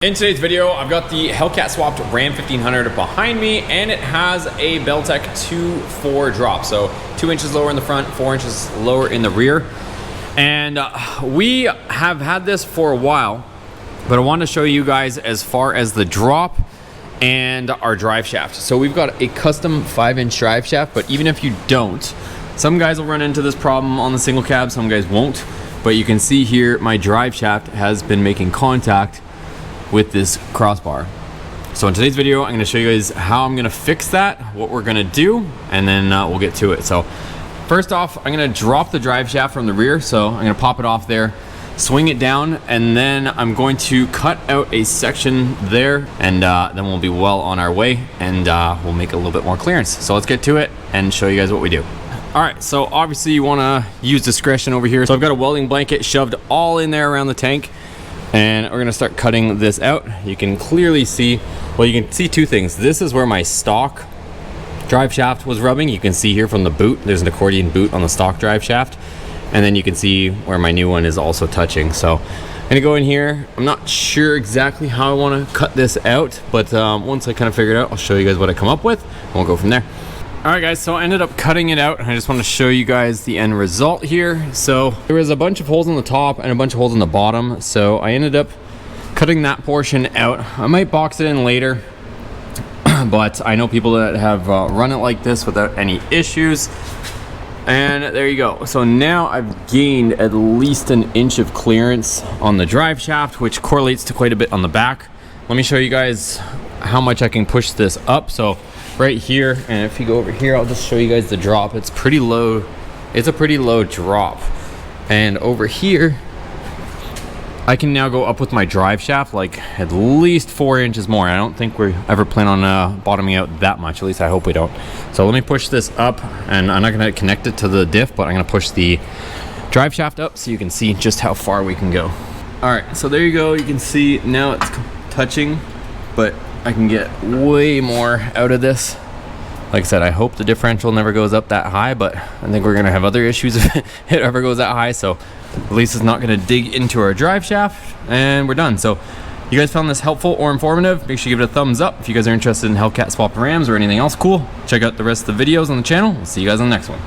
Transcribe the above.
In today's video, I've got the Hellcat swapped Ram 1500 behind me, and it has a Beltec 2.4 drop. So 2 inches lower in the front, 4 inches lower in the rear. And we have had this for a while, but I wanted to show you guys as far as the drop and our drive shaft. So we've got a custom 5-inch drive shaft, but even if you don't, some guys will run into this problem on the single cab, some guys won't. But you can see here, my drive shaft has been making contact with this crossbar. So in today's video, I'm going to show you guys how I'm going to fix that, what we're going to do, and then we'll get to it. So first off, I'm going to drop the drive shaft from the rear. So I'm going to pop it off there, swing it down, and then I'm going to cut out a section there, and then we'll be well on our way, and we'll make a little bit more clearance. So let's get to it and show you guys what we do. All right, so obviously you want to use discretion over here. So I've got a welding blanket shoved all in there around the tank, and we're gonna start cutting this out. You can clearly see, well, you can see two things. This is where my stock drive shaft was rubbing. You can see here from the boot, there's an accordion boot on the stock drive shaft. And then you can see where my new one is also touching. So I'm gonna go in here. I'm not sure exactly how I wanna cut this out, but once I kind of figure it out, I'll show you guys what I come up with, and we'll go from there. All right guys, so I ended up cutting it out. I just want to show you guys the end result here. So there was a bunch of holes on the top and a bunch of holes on the bottom. So I ended up cutting that portion out. I might box it in later, but I know people that have run it like this without any issues. And there you go. So now I've gained at least an inch of clearance on the drive shaft, which correlates to quite a bit on the back. Let me show you guys how much I can push this up. So right here, and if you go over here, I'll just show you guys the drop. It's pretty low. It's a pretty low drop. And over here, I can now go up with my drive shaft like at least 4 inches more. I don't think we ever plan on bottoming out that much. At least I hope we don't. So let me push this up, and I'm not gonna connect it to the diff, but I'm gonna push the drive shaft up so you can see just how far we can go. All right, so there you go. You can see now it's touching, but I can get way more out of this. Like I said, I hope the differential never goes up that high, but I think we're gonna have other issues if it ever goes that high. So at least it's not gonna dig into our drive shaft, and we're done. So you guys found this helpful or informative, make sure you give it a thumbs up. If you guys are interested in Hellcat swapped Rams or anything else cool, check out the rest of the videos on the channel. We'll see you guys on the next one.